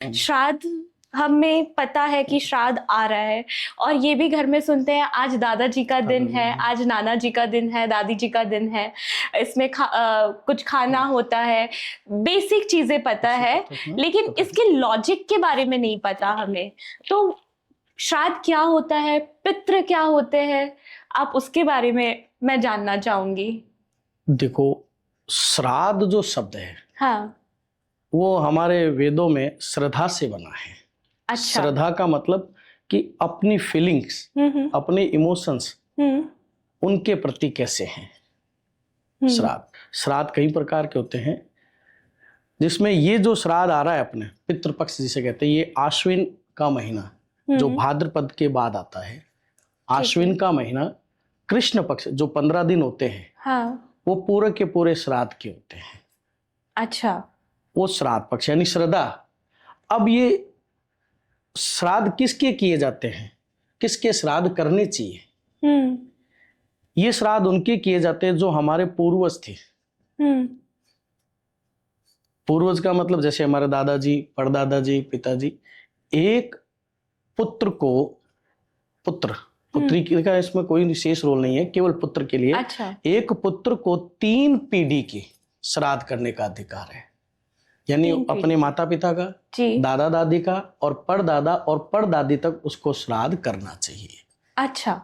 श्राद्ध हमें पता है कि श्राद्ध आ रहा है और ये भी घर में सुनते हैं आज दादाजी का दिन है, आज नाना जी का दिन है, दादी जी का दिन है, इसमें कुछ खाना होता है, बेसिक चीजें पता है, लेकिन इसके लॉजिक के बारे में नहीं पता हमें। तो श्राद्ध क्या होता है, पितृ क्या होते हैं, आप उसके बारे में मैं जानना चाहूंगी। देखो, श्राद्ध जो शब्द है, हाँ, वो हमारे वेदों में श्रद्धा से बना है। अच्छा। श्रद्धा का मतलब कि अपनी फीलिंग्स, अपने इमोशंस उनके प्रति कैसे हैं। श्राद्ध कई प्रकार के होते हैं, जिसमें ये जो श्राद्ध आ रहा है अपने पितृपक्ष जिसे कहते हैं, ये आश्विन का महीना जो भाद्रपद के बाद आता है, आश्विन का महीना, कृष्ण पक्ष जो 15 दिन होते हैं, हाँ, वो पूरे के पूरे श्राद्ध के होते हैं। अच्छा, वो श्राद्ध पक्ष यानी श्रद्धा। अब ये श्राद्ध किसके किए जाते हैं, किसके श्राद्ध करने चाहिए? ये श्राद्ध उनके किए जाते हैं जो हमारे पूर्वज थे। पूर्वज का मतलब जैसे हमारे दादाजी, परदादाजी, पिताजी। एक पुत्र को, पुत्री का इसमें कोई विशेष रोल नहीं है, केवल पुत्र के लिए। अच्छा। एक पुत्र को 3 पीढ़ी के श्राद्ध करने का अधिकार है, यानी अपने माता पिता का, दादा दादी का और परदादा और परदादी तक उसको श्राद्ध करना चाहिए। अच्छा।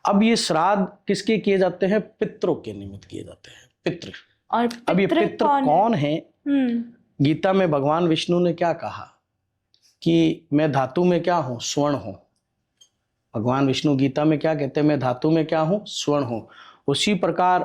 अब ये श्राद्ध किसके किए जाते हैं? पितरों के निमित्त किए जाते हैं, पितृ। और अब ये पितृ कौन है? गीता में भगवान विष्णु ने क्या कहा कि मैं धातु में क्या हूं? स्वर्ण हूं। भगवान विष्णु गीता में क्या कहते हैं? मैं धातु में क्या हूं? स्वर्ण हूं। उसी प्रकार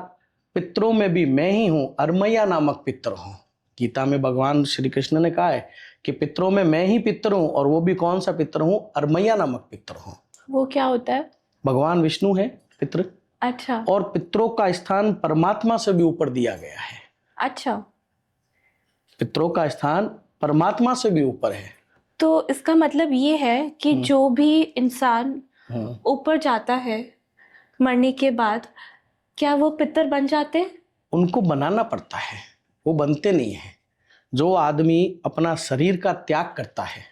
पितरों में भी मैं ही हूं, अरमैया नामक पितर हूं। गीता में भगवान श्री कृष्ण ने कहा है कि पितरों में मैं ही पितर हूं, और वो भी कौन सा पितर हूं? अरमैया नामक पितर हूं। वो क्या होता है? भगवान विष्णु है पितर। अच्छा। और पितरों का स्थान परमात्मा से भी ऊपर दिया गया है। अच्छा। पितरों का स्थान परमात्मा से भी ऊपर है। तो इसका मतलब ये है कि जो भी इंसान ऊपर जाता है मरने के बाद, क्या वो पितर बन जाते हैं? उनको बनाना पड़ता है, वो बनते नहीं है। जो आदमी अपना शरीर का त्याग करता है,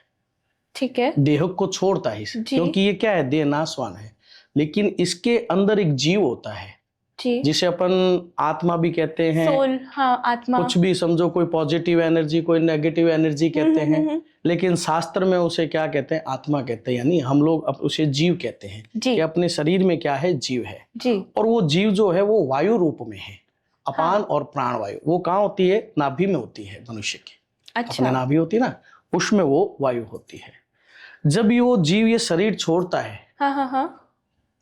ठीक है, देह को छोड़ता है, क्योंकि ये क्या है? देह नाशवान है, लेकिन इसके अंदर एक जीव होता है जिसे अपन आत्मा भी कहते हैं, सोल। हाँ, आत्मा। कुछ भी समझो, कोई पॉजिटिव एनर्जी, कोई नेगेटिव एनर्जी कहते हैं, लेकिन शास्त्र में उसे क्या कहते हैं? आत्मा कहते हैं, यानी हम लोग उसे जीव कहते हैं कि अपने शरीर में क्या है? जीव है जी। और वो जीव जो है वो वायु रूप में है, अपान और प्राण वायु। वो कहाँ होती है? नाभि में होती है मनुष्य की। अच्छा। अपने नाभि होती है ना, उसमें वो वायु होती है। जब ये वो जीव ये शरीर छोड़ता है, हाँ,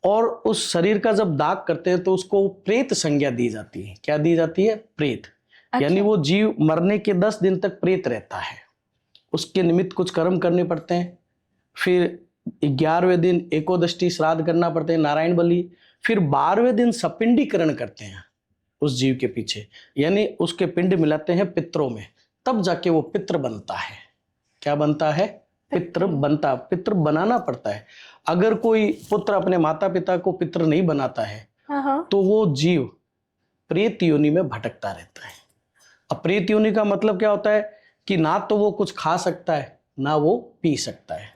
और उस शरीर का जब दाग करते हैं तो उसको प्रेत संज्ञा दी जाती है। क्या दी जाती है? प्रेत। अच्छा। यानी वो जीव मरने के 10 दिन तक प्रेत रहता है। उसके निमित्त कुछ कर्म करने पड़ते हैं, फिर 11वें दिन एकोदष्टि श्राद्ध करना पड़ते हैं, नारायण बलि। फिर 12वें दिन सपिंडीकरण करते हैं उस जीव के पीछे, यानी उसके पिंड मिलाते हैं पितरों में, तब जाके वो पितृ बनता है। क्या बनता है? पितृ बनता। पितृ बनाना पड़ता है। अगर कोई पुत्र अपने माता पिता को पितृ नहीं बनाता है, तो वो जीव प्रेत योनि में भटकता रहता है। अब प्रेत योनि का मतलब क्या होता है कि ना तो वो कुछ खा सकता है, ना वो पी सकता है,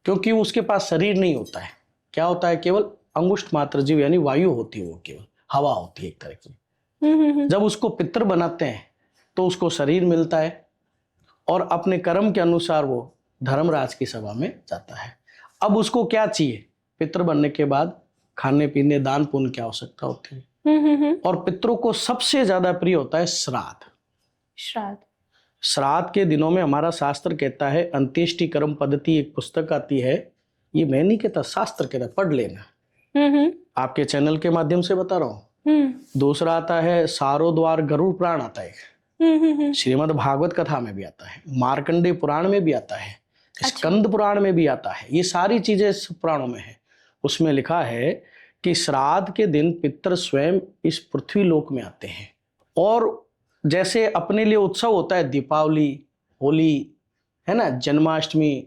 क्योंकि उसके पास शरीर नहीं होता है। क्या होता है? केवल अंगुष्ठ मात्र जीव, यानी वायु होती है, वो केवल हवा होती है एक तरह की। जब उसको पितृ बनाते हैं तो उसको शरीर मिलता है, और अपने कर्म के अनुसार वो धर्मराज की सभा में जाता है। अब उसको क्या चाहिए? पितृ बनने के बाद खाने पीने, दान पुण्य की आवश्यकता होती है। और पितरों को सबसे ज्यादा प्रिय होता है श्राद्ध। श्राद्ध के दिनों में हमारा शास्त्र कहता है, अंत्येष्टि कर्म पद्धति एक पुस्तक आती है, ये मैं नहीं कहता, शास्त्र कहता, पढ़ लेना। आपके चैनल के माध्यम से बता रहा हूँ। दूसरा आता है सारोद्वार गरुड़ पुराण आता है, श्रीमद् भागवत कथा में भी आता है, मार्कंडेय पुराण में भी आता है, स्कंद पुराण में भी आता है। ये सारी चीजें इस पुराणों में है। उसमें लिखा है कि श्राद्ध के दिन पितर स्वयं इस पृथ्वी लोक में आते हैं, और जैसे अपने लिए उत्सव होता है दीपावली, होली, है ना, जन्माष्टमी,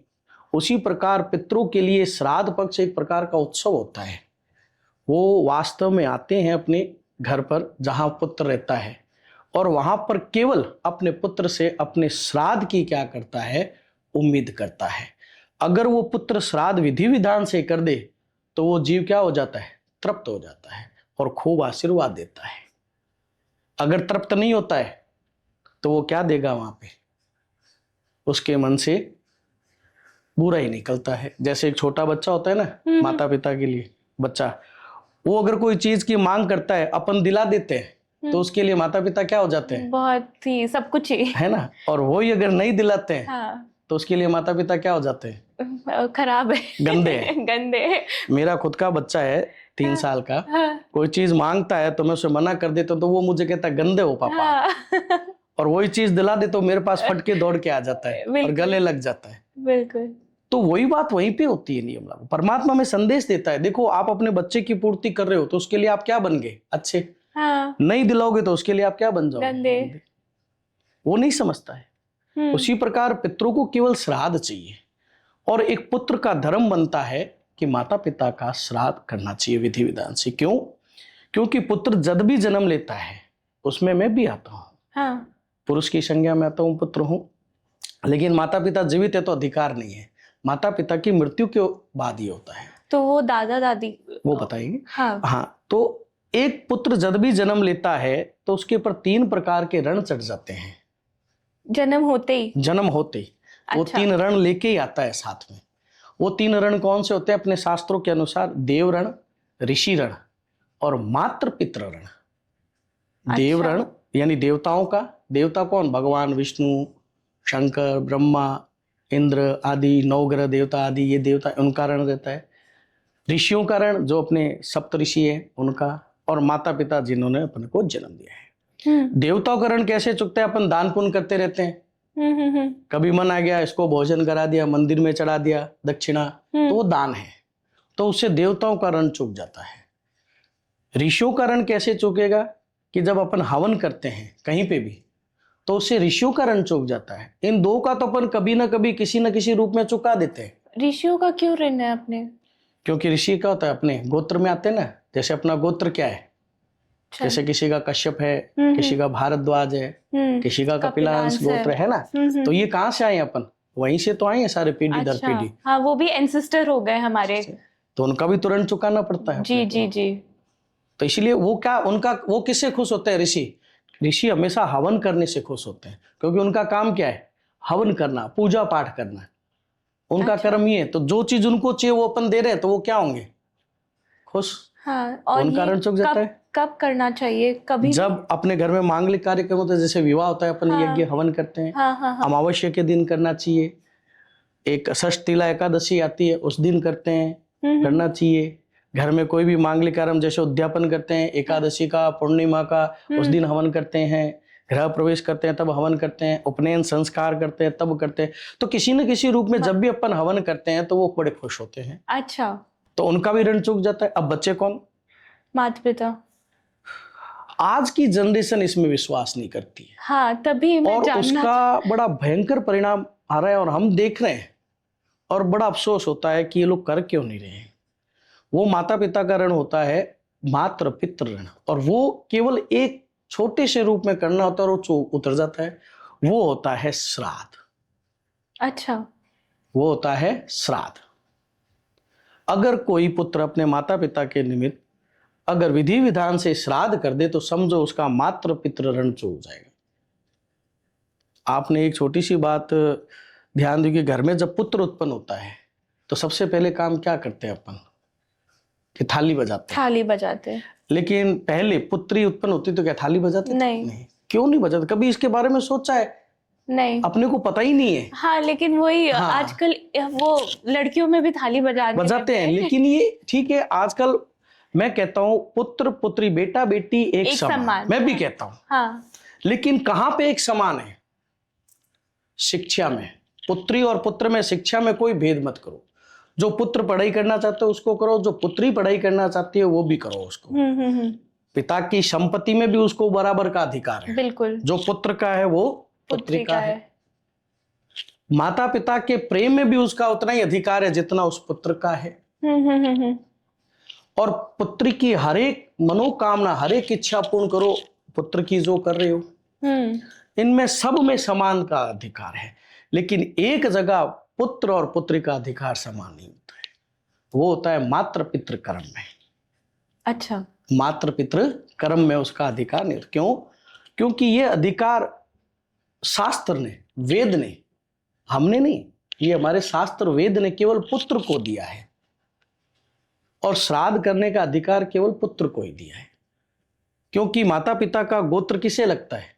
उसी प्रकार पितरों के लिए श्राद्ध पक्ष एक प्रकार का उत्सव होता है। वो वास्तव में आते हैं अपने घर पर जहां पुत्र रहता है, और वहां पर केवल अपने पुत्र से अपने श्राद्ध की क्या करता है, उम्मीद करता है। अगर वो पुत्र श्राद्ध विधि विधान से कर दे तो वो जीव क्या हो जाता है, तृप्त हो जाता है और खूब आशीर्वाद देता है। अगर तृप्त नहीं होता है तो वो क्या देगा, वहां पे उसके मन से बुरा ही निकलता है। जैसे एक छोटा बच्चा होता है ना, माता पिता के लिए बच्चा, वो अगर कोई चीज की मांग करता है, अपन दिला देते हैं तो उसके लिए माता पिता क्या हो जाते हैं, बहुत ही सब कुछ ही, है ना। और वो ही अगर नहीं दिलाते हैं हाँ, तो उसके लिए माता पिता क्या हो जाते हैं, खराब है, गंदे हैं। गंदे। मेरा खुद का बच्चा है 3 साल का, कोई चीज मांगता है तो मैं उसे मना कर देता हूँ तो वो मुझे कहता है गंदे हो पापा, और वही चीज दिला दे तो मेरे पास फट के दौड़ के आ जाता है और गले लग जाता है। बिल्कुल। तो वही बात वहीं पे होती है नियम लागू। परमात्मा में संदेश देता है, देखो आप अपने बच्चे की पूर्ति कर रहे हो तो उसके लिए आप क्या बन गए, अच्छे। हाँ। नहीं दिलाओगे तो उसके लिए आप क्या बन जाओगे, गंदे। वो नहीं समझता है। उसी प्रकार पितरों को केवल श्राद्ध चाहिए, और एक पुत्र का धर्म बनता है कि माता पिता का श्राद्ध करना चाहिए विधि विधान से। क्यों? क्योंकि पुत्र जब भी जन्म लेता है उसमें मैं भी आता हूँ, हाँ। पुरुष की संज्ञा में आता हूँ, पुत्र हूँ। लेकिन माता पिता जीवित है तो अधिकार नहीं है, माता पिता की मृत्यु के बाद ही होता है। तो वो दादा दादी वो बताएंगे। हाँ। तो एक पुत्र जब भी जन्म लेता है तो उसके ऊपर 3 प्रकार के ऋण चढ़ जाते हैं। जन्म होते ही वो 3 ऋण लेके ही आता है साथ में। वो 3 ऋण कौन से होते हैं अपने शास्त्रों के अनुसार? देव ऋण, ऋषि ऋण और मातृ पितृ ऋण। देव ऋण यानी देवताओं का, देवता कौन? भगवान विष्णु, शंकर, ब्रह्मा, इंद्र आदि 9 ग्रह देवता आदि, ये देवता, उनका ऋण रहता है। ऋषियों का ऋण जो अपने सप्त ऋषि है उनका, और माता पिता जिन्होंने अपने को जन्म दिया है। देवताओं का ऋण कैसे चुकते हैं? अपन दान पुण्य करते रहते हैं। कभी मन आ गया इसको भोजन करा दिया, मंदिर में चढ़ा दिया दक्षिणा, तो वो दान है, तो उससे देवताओं का ऋण चुक जाता है। ऋषियों का ऋण कैसे चुकेगा? कि जब अपन हवन करते हैं कहीं पे भी तो उससे ऋषियों का ऋण चुक जाता है। इन 2 का तो अपन कभी ना कभी किसी न किसी रूप में चुका देते हैं। ऋषियों का क्यों ऋण है अपने? क्योंकि ऋषि क्या होता है, अपने गोत्र में आते हैं ना। जैसे अपना गोत्र क्या है, जैसे किसी का कश्यप है, किसी का भारद्वाज है, किसी का कपिलांश गोत्र है ना। तो ये कहाँ से आए अपन? वहीं से तो आए हैं सारे, पीढ़ी दर पीढ़ी। हाँ, वो भी एंसेस्टर हो गए हमारे, तो उनका भी तो ऋण चुकाना पड़ता है। जी जी जी। तो इसलिए वो क्या, उनका वो किससे खुश होते हैं? ऋषि हमेशा हवन करने से खुश होते हैं, क्योंकि उनका काम क्या है? हवन करना, पूजा पाठ करना, उनका कर्म ये है। तो जो चीज उनको चाहिए वो अपन दे रहे हैं तो वो क्या होंगे? खुश। हाँ, और उनका ऋण चुक जाता है। कब करना चाहिए? कभी जब अपने घर में मांगलिक कार्यक्रम होता है, जैसे विवाह होता है, अपन यज्ञ हवन करते हैं। अमावस्या के दिन करना चाहिए। एक षष्ठीला एकादशी आती है उस दिन करते हैं, करना चाहिए। घर में कोई भी मांगलिक कर्म जैसे उद्यापन करते हैं, एकादशी का, पूर्णिमा का, उस दिन हवन करते हैं। गृह प्रवेश करते हैं तब हवन करते हैं, उपनयन संस्कार करते हैं तब करते हैं। तो किसी न किसी रूप में जब भी अपन हवन करते हैं तो वो बड़े खुश होते हैं। अच्छा, तो उनका भी ऋण चुक जाता है। अब बच्चे कौन? माता पिता। आज की जनरेशन इसमें विश्वास नहीं करती है। हाँ, तभी मैं और उसका बड़ा भयंकर परिणाम आ रहा है और हम देख रहे हैं, और बड़ा अफसोस होता है कि ये लोग कर क्यों नहीं रहे हैं। वो माता पिता का ऋण होता है मातृ पितृ ऋण, और वो केवल एक छोटे से रूप में करना होता है और वो उतर जाता है। वो होता है श्राद्ध। अच्छा, वो होता है श्राद्ध। अगर कोई पुत्र अपने माता पिता के निमित्त अगर विधि विधान से श्राद्ध कर दे तो समझो उसका मातृ पितृ ऋण चूक जाएगा। आपने एक छोटी सी बात ध्यान दी कि घर में जब पुत्र उत्पन्न होता है तो सबसे पहले काम क्या करते हैं अपन? कि थाली बजाते हैं। थाली बजाते हैं। लेकिन पहले पुत्री उत्पन्न होती तो क्या थाली बजाते? नहीं। क्यों नहीं बजाते? कभी इसके बारे में सोचा है? नहीं, अपने को पता ही नहीं है। हाँ, लेकिन वही आजकल वो लड़कियों में भी थाली बजाते हैं। लेकिन ये ठीक है, आजकल मैं कहता हूँ पुत्र पुत्री, बेटा बेटी एक समान। मैं भी कहता हूँ। हाँ। लेकिन कहाँ पे एक समान है? शिक्षा में। पुत्री और पुत्र में, शिक्षा में कोई भेद मत करो। जो पुत्र पढ़ाई करना चाहते हो उसको करो, जो पुत्री पढ़ाई करना चाहती है वो भी करो उसको। पिता की संपत्ति में भी उसको बराबर का अधिकार है। बिल्कुल। जो पुत्र का है वो पुत्री का है। माता पिता के प्रेम में भी उसका उतना ही अधिकार है जितना उस पुत्र का है। और पुत्री की हर एक मनोकामना, हर एक इच्छा पूर्ण करो, पुत्र की जो कर रहे हो। इनमें सब में समान का अधिकार है, लेकिन एक जगह पुत्र और पुत्री का अधिकार समान नहीं होता है, वो होता है मातृ पितृ कर्म में। अच्छा, मातृ पितृ कर्म में उसका अधिकार नहीं। क्यों? क्योंकि ये अधिकार शास्त्र ने, वेद ने, हमने नहीं, ये हमारे शास्त्र वेद ने केवल पुत्र को दिया है, और श्राद्ध करने का अधिकार केवल पुत्र को ही दिया है। क्योंकि माता पिता का गोत्र किसे लगता है?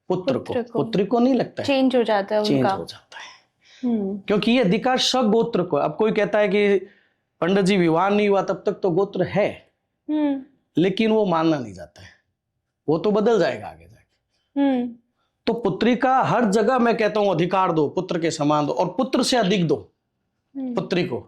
पुत्र को, पुत्री को नहीं लगता है। चेंज हो जाता है, चेंज हो जाता है। क्योंकि ये अधिकार सगोत्र को। अब कोई कहता है कि पंडित जी विवाह नहीं हुआ तब तक तो गोत्र है, लेकिन वो मानना नहीं जाता है, वो तो बदल जाएगा आगे जाके। तो पुत्री का हर जगह मैं कहता हूं अधिकार दो, पुत्र के समान दो, और पुत्र से अधिक दो पुत्री को।